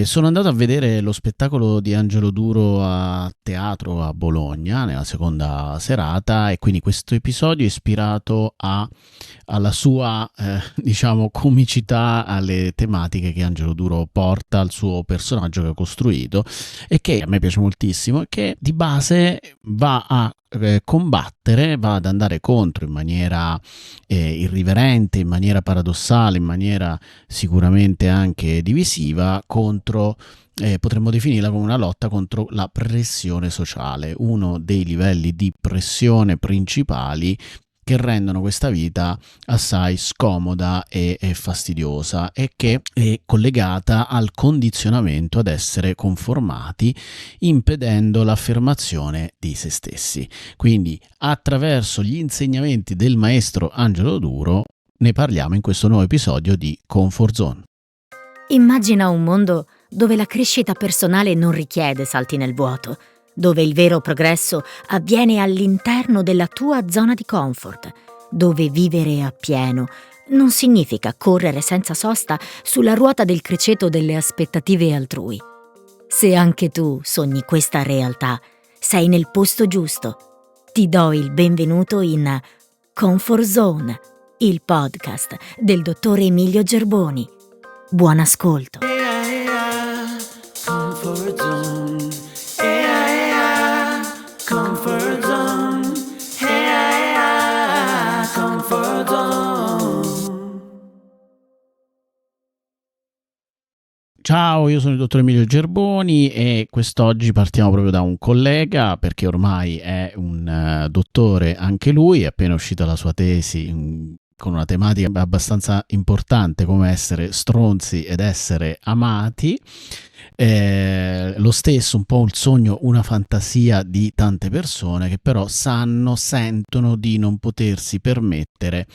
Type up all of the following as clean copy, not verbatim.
Sono andato a vedere lo spettacolo di Angelo Duro a teatro a Bologna nella seconda serata e quindi questo episodio è ispirato alla sua, diciamo, comicità, alle tematiche che Angelo Duro porta al suo personaggio che ha costruito e che a me piace moltissimo e che di base va a combattere, va ad andare contro in maniera irriverente, in maniera paradossale, in maniera sicuramente anche divisiva contro, potremmo definirla come una lotta contro la pressione sociale, uno dei livelli di pressione principali che rendono questa vita assai scomoda e fastidiosa e che è collegata al condizionamento ad essere conformati, impedendo l'affermazione di se stessi. Quindi attraverso gli insegnamenti del maestro Angelo Duro ne parliamo in questo nuovo episodio di Comfort Zone. Immagina un mondo dove la crescita personale non richiede salti nel vuoto, dove il vero progresso avviene all'interno della tua zona di comfort, dove vivere appieno non significa correre senza sosta sulla ruota del criceto delle aspettative altrui. Se anche tu sogni questa realtà, sei nel posto giusto. Ti do il benvenuto in Comfort Zone, il podcast del dottor Emilio Gerboni. Buon ascolto. Comfort zone. Comfort zone. Comfort zone. Ciao, io sono il dottor Emilio Gerboni e quest'oggi partiamo proprio da un collega perché ormai è un dottore anche lui, è appena uscita la sua tesi con una tematica abbastanza importante come essere stronzi ed essere amati. Lo stesso, un po' il sogno, una fantasia di tante persone che però sentono di non potersi permettere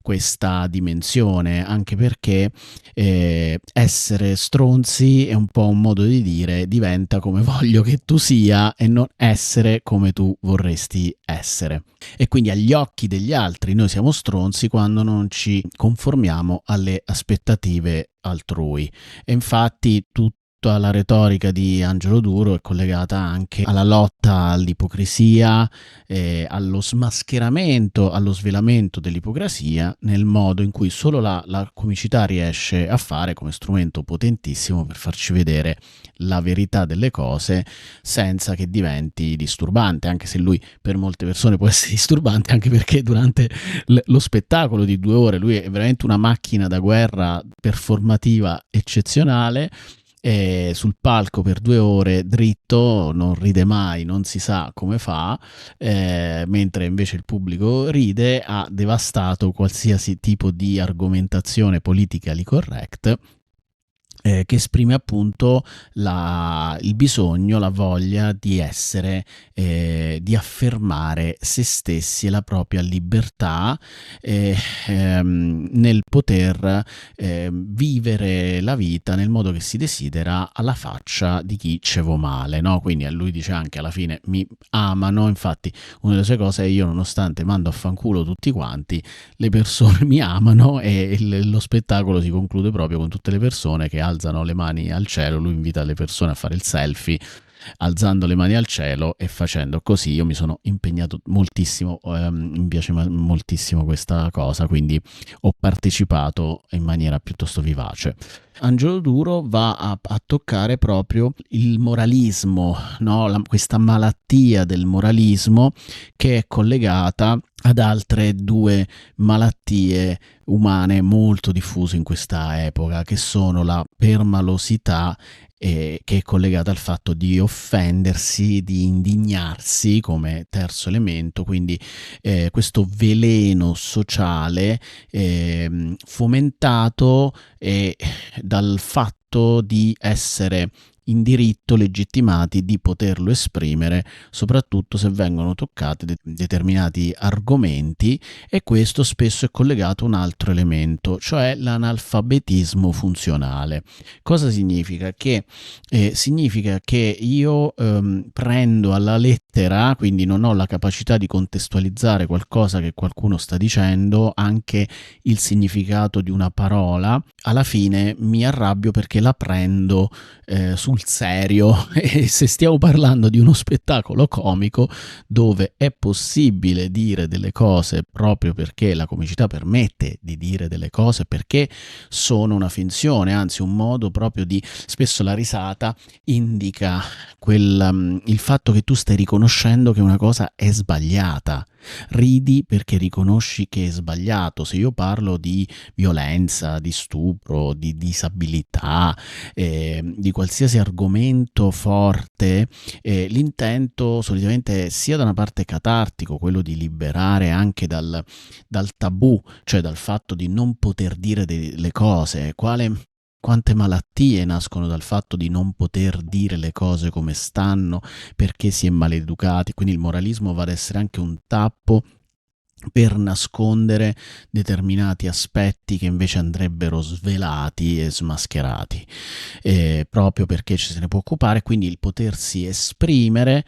questa dimensione, anche perché essere stronzi è un po' un modo di dire diventa come voglio che tu sia e non essere come tu vorresti essere. E quindi agli occhi degli altri noi siamo stronzi quando non ci conformiamo alle aspettative altrui. E infatti tutta la retorica di Angelo Duro è collegata anche alla lotta all'ipocrisia, allo smascheramento, allo svelamento dell'ipocrisia nel modo in cui solo la comicità riesce a fare come strumento potentissimo per farci vedere la verità delle cose senza che diventi disturbante, anche se lui per molte persone può essere disturbante, anche perché durante lo spettacolo di 2 ore lui è veramente una macchina da guerra performativa eccezionale. Sul palco per 2 ore dritto, non ride mai, non si sa come fa, mentre invece il pubblico ride, ha devastato qualsiasi tipo di argomentazione politically correct, che esprime appunto il bisogno, la voglia di essere, di affermare se stessi e la propria libertà nel poter vivere la vita nel modo che si desidera alla faccia di chi ce vo male, no? Quindi lui dice anche alla fine mi amano, infatti una delle sue cose è io nonostante mando a fanculo tutti quanti, le persone mi amano e lo spettacolo si conclude proprio con tutte le persone che alzano le mani al cielo. Lui invita le persone a fare il selfie alzando le mani al cielo e facendo così. Io mi sono impegnato moltissimo, mi piace moltissimo questa cosa, quindi ho partecipato in maniera piuttosto vivace. Angelo Duro va a toccare proprio il moralismo, no? Questa malattia del moralismo che è collegata ad altre 2 malattie umane molto diffuse in questa epoca, che sono la permalosità, che è collegata al fatto di offendersi, di indignarsi come terzo elemento, quindi questo veleno sociale fomentato dal fatto di essere in diritto legittimati di poterlo esprimere, soprattutto se vengono toccati determinati argomenti, e questo spesso è collegato a un altro elemento, cioè l'analfabetismo funzionale. Cosa significa? Significa che io prendo alla lettera, quindi non ho la capacità di contestualizzare qualcosa che qualcuno sta dicendo, anche il significato di una parola. Alla fine mi arrabbio perché la prendo sul serio e se stiamo parlando di uno spettacolo comico dove è possibile dire delle cose proprio perché la comicità permette di dire delle cose, perché sono una finzione, anzi un modo proprio di... Spesso la risata indica il fatto che tu stai riconoscendo che una cosa è sbagliata. Ridi perché riconosci che è sbagliato. Se io parlo di violenza, di stupro, di disabilità, di qualsiasi argomento forte, l'intento solitamente è sia da una parte catartico, quello di liberare anche dal tabù, cioè dal fatto di non poter dire delle cose. Quante malattie nascono dal fatto di non poter dire le cose come stanno perché si è maleducati, quindi il moralismo va ad essere anche un tappo per nascondere determinati aspetti che invece andrebbero svelati e smascherati, proprio perché ci se ne può occupare, quindi il potersi esprimere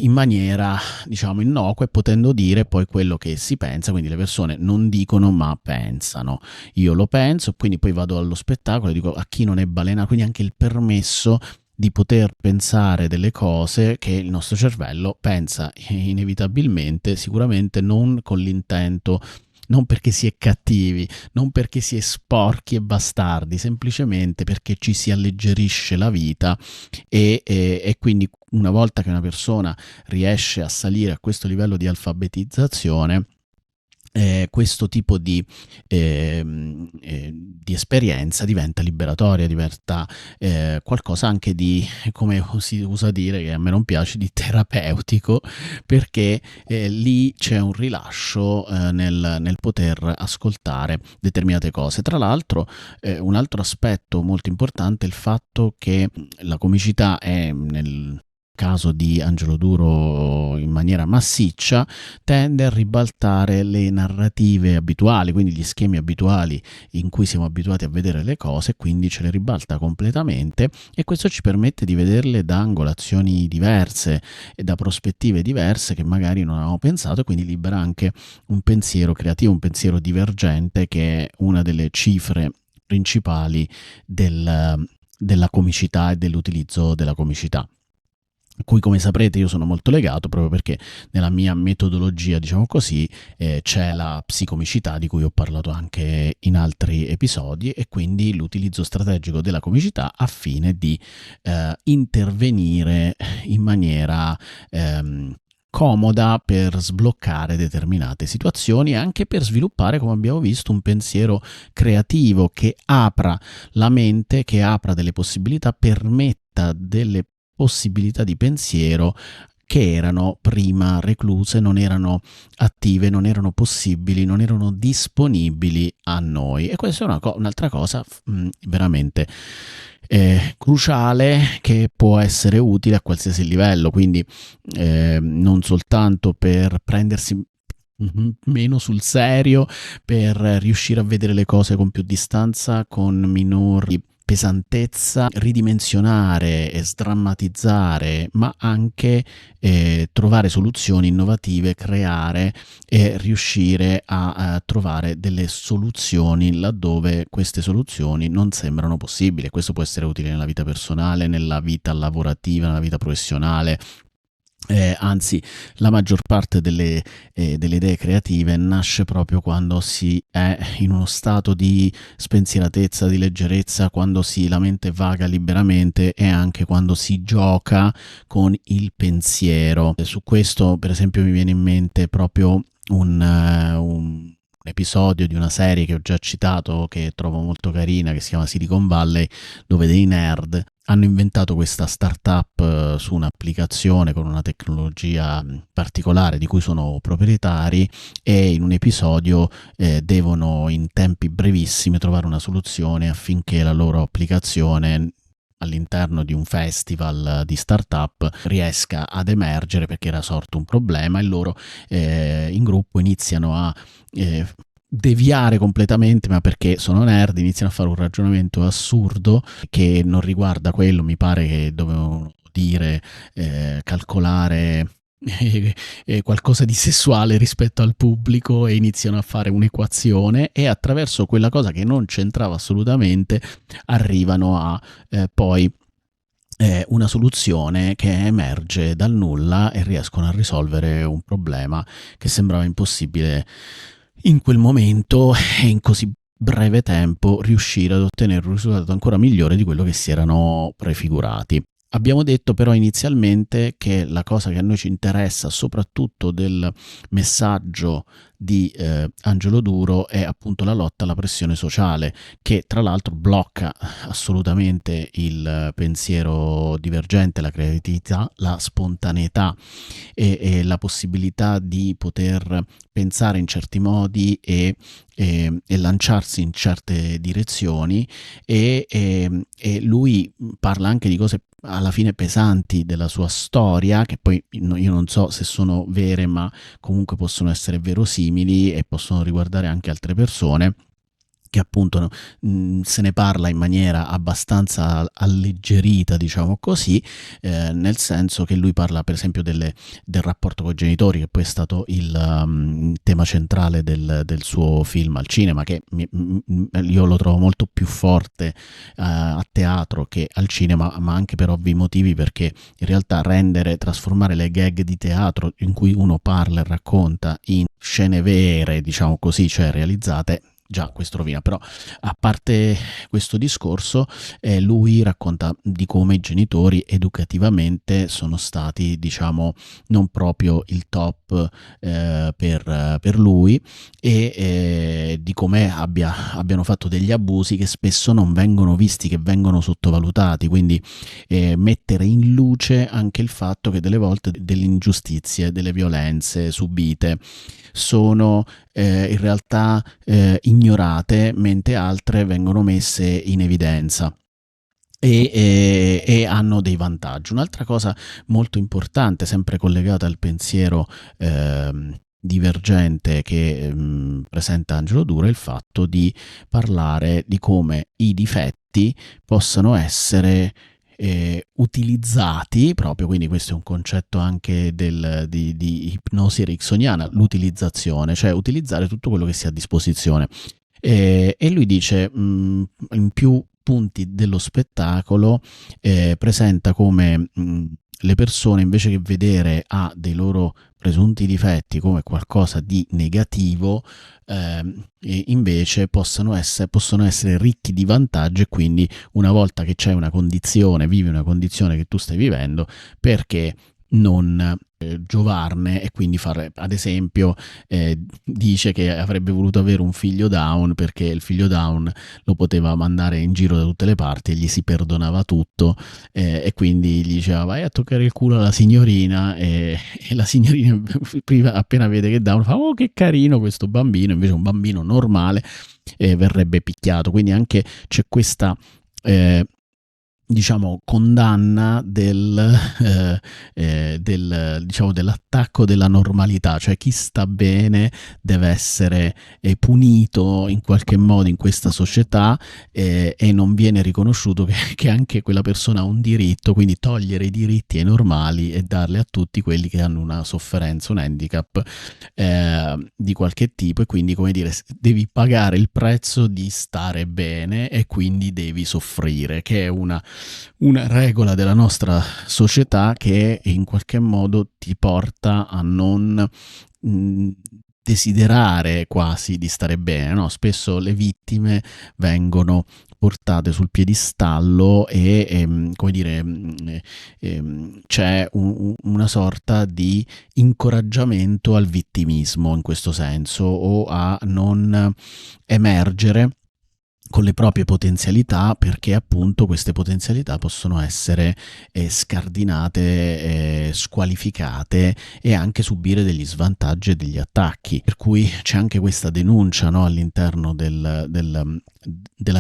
in maniera, diciamo, innocua e potendo dire poi quello che si pensa, quindi le persone non dicono ma pensano. Io lo penso, quindi poi vado allo spettacolo e dico a chi non è balena, quindi anche il permesso di poter pensare delle cose che il nostro cervello pensa inevitabilmente, sicuramente non con l'intento, non perché si è cattivi, non perché si è sporchi e bastardi, semplicemente perché ci si alleggerisce la vita e quindi una volta che una persona riesce a salire a questo livello di alfabetizzazione, questo tipo di esperienza diventa liberatoria, diventa qualcosa anche di, come si usa dire, che a me non piace, di terapeutico, perché lì c'è un rilascio nel poter ascoltare determinate cose. Tra l'altro un altro aspetto molto importante è il fatto che la comicità è, nel caso di Angelo Duro in maniera massiccia, tende a ribaltare le narrative abituali, quindi gli schemi abituali in cui siamo abituati a vedere le cose, quindi ce le ribalta completamente, e questo ci permette di vederle da angolazioni diverse e da prospettive diverse che magari non avevamo pensato, e quindi libera anche un pensiero creativo, un pensiero divergente, che è una delle cifre principali della comicità e dell'utilizzo della comicità, cui, come saprete, io sono molto legato, proprio perché nella mia metodologia, diciamo così, c'è la psicomicità, di cui ho parlato anche in altri episodi, e quindi l'utilizzo strategico della comicità a fine di intervenire in maniera comoda per sbloccare determinate situazioni e anche per sviluppare, come abbiamo visto, un pensiero creativo che apra la mente, che apra delle possibilità, permetta delle possibilità di pensiero che erano prima recluse, non erano attive, non erano possibili, non erano disponibili a noi. E questa è un'altra cosa veramente cruciale, che può essere utile a qualsiasi livello, quindi non soltanto per prendersi meno sul serio, per riuscire a vedere le cose con più distanza, con minori pesantezza, ridimensionare e sdrammatizzare, ma anche trovare soluzioni innovative, creare e riuscire a trovare delle soluzioni laddove queste soluzioni non sembrano possibili. Questo può essere utile nella vita personale, nella vita lavorativa, nella vita professionale. Anzi, la maggior parte delle idee creative nasce proprio quando si è in uno stato di spensieratezza, di leggerezza, quando la mente vaga liberamente, e anche quando si gioca con il pensiero. Su questo, per esempio, mi viene in mente proprio un episodio di una serie che ho già citato, che trovo molto carina, che si chiama Silicon Valley, dove dei nerd hanno inventato questa startup su un'applicazione con una tecnologia particolare di cui sono proprietari, e in un episodio devono in tempi brevissimi trovare una soluzione affinché la loro applicazione all'interno di un festival di startup riesca ad emergere perché era sorto un problema, e loro in gruppo iniziano a deviare completamente, ma perché sono nerd, iniziano a fare un ragionamento assurdo che non riguarda quello. Mi pare che dovevano dire calcolare qualcosa di sessuale rispetto al pubblico, e iniziano a fare un'equazione, e attraverso quella cosa che non c'entrava assolutamente arrivano a poi una soluzione che emerge dal nulla, e riescono a risolvere un problema che sembrava impossibile in quel momento, e in così breve tempo riuscire ad ottenere un risultato ancora migliore di quello che si erano prefigurati. Abbiamo detto però inizialmente che la cosa che a noi ci interessa soprattutto del messaggio di Angelo Duro è appunto la lotta alla pressione sociale, che tra l'altro blocca assolutamente il pensiero divergente, la creatività, la spontaneità e la possibilità di poter pensare in certi modi e lanciarsi in certe direzioni, e lui parla anche di cose alla fine pesanti della sua storia, che poi io non so se sono vere, ma comunque possono essere verosimili e possono riguardare anche altre persone, che appunto se ne parla in maniera abbastanza alleggerita, diciamo così, nel senso che lui parla per esempio del rapporto con i genitori, che poi è stato il tema centrale del suo film al cinema, che io lo trovo molto più forte a teatro che al cinema, ma anche per ovvi motivi, perché in realtà trasformare le gag di teatro in cui uno parla e racconta in scene vere, diciamo così, cioè realizzate, già questo rovina. Però a parte questo discorso, lui racconta di come i genitori educativamente sono stati, diciamo, non proprio il top per lui, e di come abbiano fatto degli abusi che spesso non vengono visti, che vengono sottovalutati. Quindi mettere in luce anche il fatto che delle volte delle ingiustizie, delle violenze subite sono in realtà ignorate, mentre altre vengono messe in evidenza. E hanno dei vantaggi. Un'altra cosa molto importante, sempre collegata al pensiero divergente che presenta Angelo Duro, è il fatto di parlare di come i difetti possano essere utilizzati proprio, quindi questo è un concetto anche di ipnosi ericksoniana, l'utilizzazione, cioè utilizzare tutto quello che si ha a disposizione. E lui dice in più punti dello spettacolo presenta come le persone, invece che vedere dei loro presunti difetti come qualcosa di negativo, invece possono essere ricchi di vantaggi, e quindi una volta che c'è una condizione, vivi una condizione che tu stai vivendo, perché non giovarne e quindi fare, ad esempio, dice che avrebbe voluto avere un figlio Down, perché il figlio Down lo poteva mandare in giro da tutte le parti e gli si perdonava tutto, e quindi gli diceva vai a toccare il culo alla signorina, e la signorina prima, appena vede che Down, fa oh che carino questo bambino, invece un bambino normale verrebbe picchiato. Quindi anche c'è questa diciamo condanna diciamo dell'attacco della normalità, cioè chi sta bene deve essere punito in qualche modo in questa società, e non viene riconosciuto che anche quella persona ha un diritto, quindi togliere i diritti ai normali e darli a tutti quelli che hanno una sofferenza, un handicap di qualche tipo, e quindi, come dire, devi pagare il prezzo di stare bene e quindi devi soffrire, che è una regola della nostra società che in qualche modo ti porta a non desiderare quasi di stare bene, no? Spesso le vittime vengono portate sul piedistallo e come dire, c'è una sorta di incoraggiamento al vittimismo in questo senso, o a non emergere con le proprie potenzialità, perché appunto queste potenzialità possono essere scardinate, squalificate e anche subire degli svantaggi e degli attacchi. Per cui c'è anche questa denuncia, no, all'interno della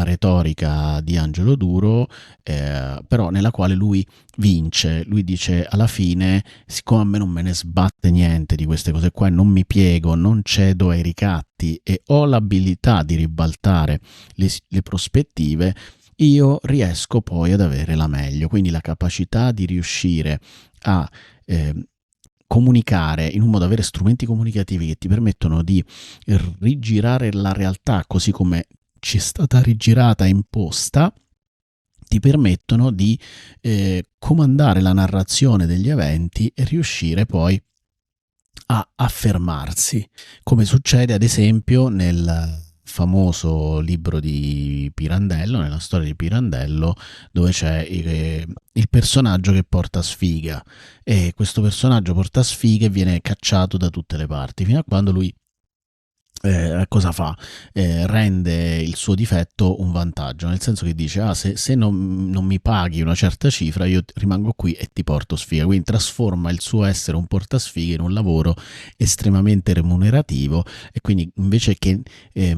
retorica di Angelo Duro, però nella quale lui vince. Lui dice: alla fine, siccome a me non me ne sbatte niente di queste cose qua, non mi piego, non cedo ai ricatti e ho l'abilità di ribaltare le prospettive, io riesco poi ad avere la meglio. Quindi la capacità di riuscire a comunicare in un modo, avere strumenti comunicativi che ti permettono di rigirare la realtà così come ci è stata rigirata e imposta, ti permettono di comandare la narrazione degli eventi e riuscire poi a affermarsi, come succede ad esempio nel famoso libro di Pirandello, nella storia di Pirandello, dove c'è il personaggio che porta sfiga, e questo personaggio porta sfiga e viene cacciato da tutte le parti, fino a quando lui cosa fa? Rende il suo difetto un vantaggio, nel senso che dice: se non mi paghi una certa cifra, io rimango qui e ti porto sfiga. Quindi trasforma il suo essere un portasfighe in un lavoro estremamente remunerativo, e quindi invece che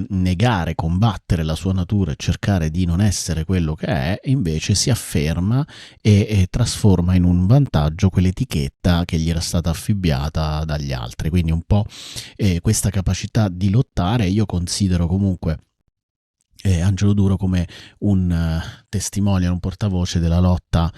negare, combattere la sua natura e cercare di non essere quello che è, invece si afferma e trasforma in un vantaggio quell'etichetta che gli era stata affibbiata dagli altri. Quindi un po' questa capacità di lottare. Io considero comunque Angelo Duro come un testimonial, un portavoce della lotta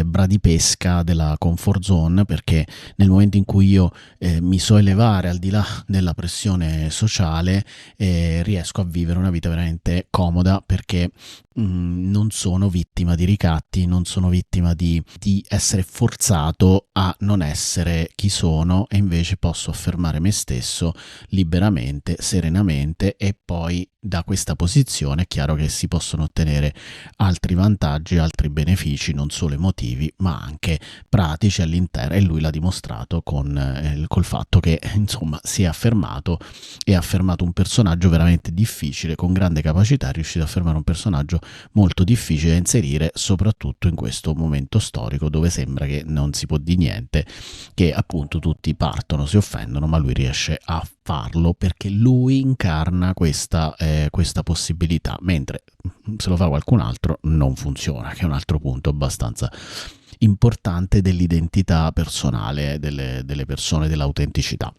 bradipesca della comfort zone, perché nel momento in cui io mi so elevare al di là della pressione sociale, riesco a vivere una vita veramente comoda, perché non sono vittima di ricatti, non sono vittima di essere forzato a non essere chi sono, e invece posso affermare me stesso liberamente, serenamente, e poi da questa posizione è chiaro che si possono ottenere altri vantaggi, altri benefici, non solo emotivi ma anche pratici all'interno, e lui l'ha dimostrato col fatto che insomma si è affermato, e ha affermato un personaggio veramente difficile, con grande capacità. È riuscito a affermare un personaggio molto difficile da inserire, soprattutto in questo momento storico dove sembra che non si può dire niente, che appunto tutti partono, si offendono, ma lui riesce a farlo perché lui incarna questa possibilità, mentre se lo fa qualcun altro non funziona, che è un altro punto abbastanza importante dell'identità personale delle persone, dell'autenticità.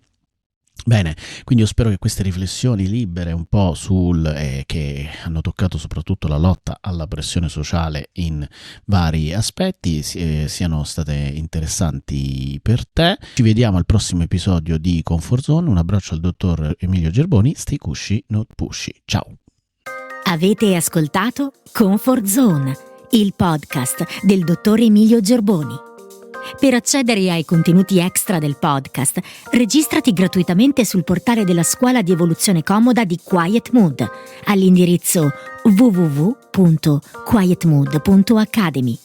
Bene, quindi io spero che queste riflessioni libere un po' che hanno toccato soprattutto la lotta alla pressione sociale in vari aspetti siano state interessanti per te. Ci vediamo al prossimo episodio di Comfort Zone. Un abbraccio al dottor Emilio Gerboni. Stay cushy, not pushy. Ciao. Avete ascoltato Comfort Zone, il podcast del dottor Emilio Gerboni. Per accedere ai contenuti extra del podcast, registrati gratuitamente sul portale della Scuola di Evoluzione Comoda di Quiet Mood all'indirizzo www.quietmood.academy.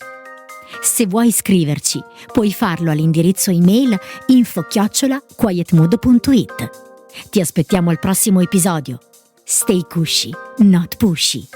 Se vuoi iscriverci, puoi farlo all'indirizzo email info@quietmood.it. Ti aspettiamo al prossimo episodio. Stay cushy, not pushy.